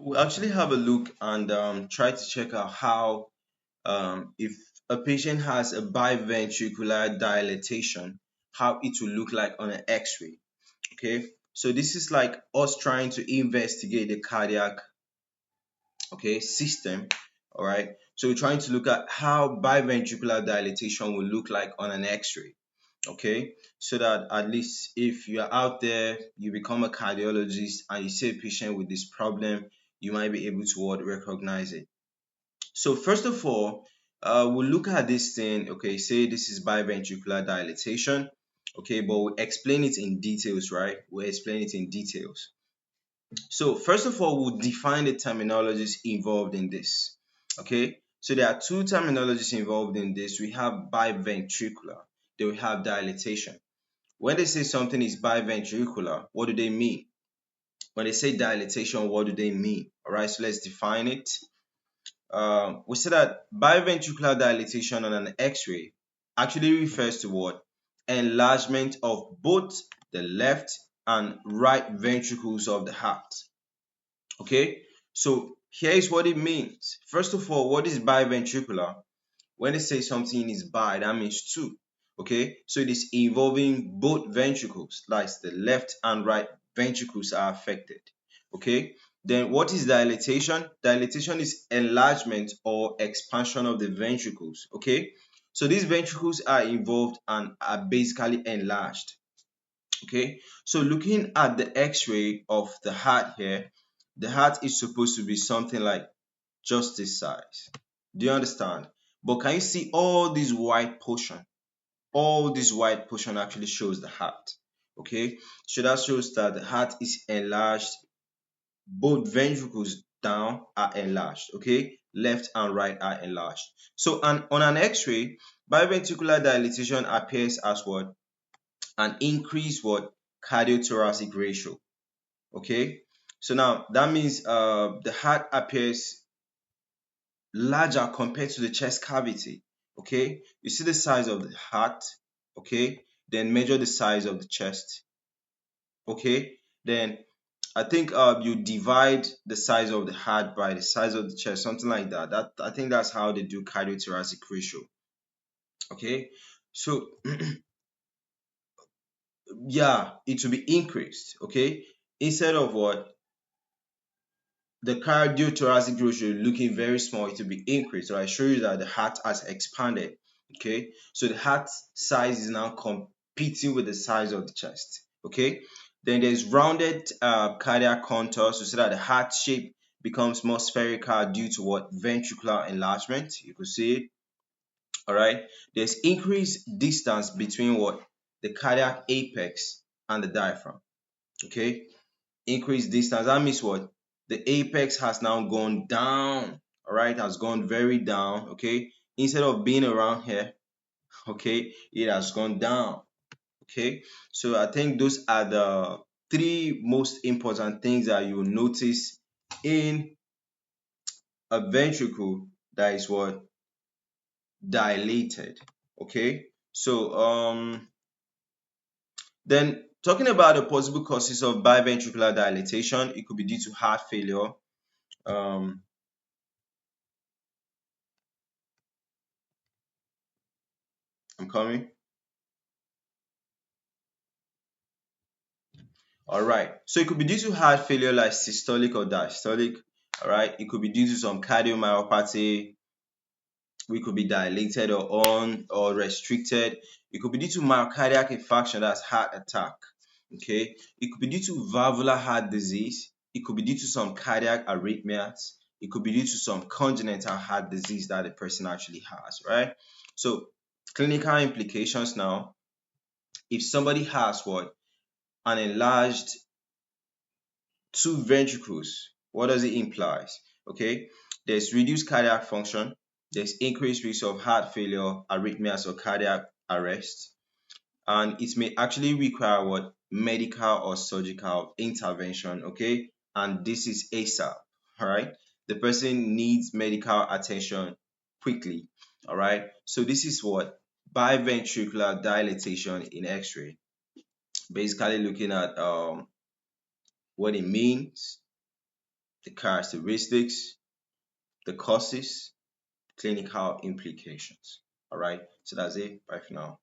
We'll actually have a look and try to check out how if a patient has a biventricular dilatation, how it will look like on an X-ray. Okay, so this is like us trying to investigate the cardiac system. All right, so we're trying to look at how biventricular dilatation will look like on an X-ray. Okay, so that at least if you're out there, you become a cardiologist and you see a patient with this problem, you might be able to recognize it. So first of all, we'll look at this thing. Okay, say this is biventricular dilatation. Okay, but we'll explain it in details, right? We'll explain it in details. So first of all, we'll define the terminologies involved in this. Okay, so there are two terminologies involved in this. We have biventricular, then we have dilatation. When they say something is biventricular, what do they mean? When they say dilatation, what do they mean? All right, so let's define it. We say that biventricular dilatation on an X-ray actually refers to what? Enlargement of both the left and right ventricles of the heart. Okay, so here is what it means. First of all, what is biventricular? When they say something is bi, that means two. Okay, so it is involving both ventricles, like the left and right ventricles are affected. Okay, then what is dilatation? Dilatation is enlargement or expansion of the ventricles. Okay, so these ventricles are involved and are basically enlarged. Okay, so looking at the X-ray of the heart here, the heart is supposed to be something like just this size. Do you understand? But can you see all this white portion? All this white portion actually shows the heart. Okay, so that shows that the heart is enlarged. Both ventricles down are enlarged. Okay, left and right are enlarged. So on an X-ray, biventricular dilatation appears as what? An increased what? Cardiothoracic ratio. Okay, so now that means the heart appears larger compared to the chest cavity. Okay, you see the size of the heart. Okay, then measure the size of the chest. Okay, then I think you divide the size of the heart by the size of the chest, something like that. I think that's how they do cardiothoracic ratio. Okay, so yeah, it will be increased. Okay, instead of what? The cardiothoracic ratio looking very small, it will be increased. So I show you that the heart has expanded. Okay, so the heart size is now competing with the size of the chest. Okay, then there's rounded cardiac contours, so that the heart shape becomes more spherical due to what? Ventricular enlargement. You could see it. All right, there's increased distance between what? The cardiac apex and the diaphragm. Okay, increased distance, that means what? The apex has now gone down. All right, has gone very down. Okay, instead of being around here, okay, it has gone down. Okay, so I think those are the three most important things that you will notice in a ventricle that is what? Dilated. Okay, so then talking about the possible causes of biventricular dilatation, it could be due to heart failure. um I'm coming. All right. So it could be due to heart failure like systolic or diastolic. All right. It could be due to some cardiomyopathy. We could be dilated or on or restricted. It could be due to myocardial infarction, that's heart attack. Okay. It could be due to valvular heart disease. It could be due to some cardiac arrhythmias. It could be due to some congenital heart disease that the person actually has, right? So clinical implications now. If somebody has what? An enlarged two ventricles, what does it imply? Okay, there's reduced cardiac function, there's increased risk of heart failure, arrhythmias, or cardiac arrest, and it may actually require what? Medical or surgical intervention. Okay, and this is ASAP. All right, the person needs medical attention quickly. All right, so this is what? Biventricular dilatation in X-ray. Basically looking at what it means, the characteristics, the causes, clinical implications. All right, so that's it. Bye for now.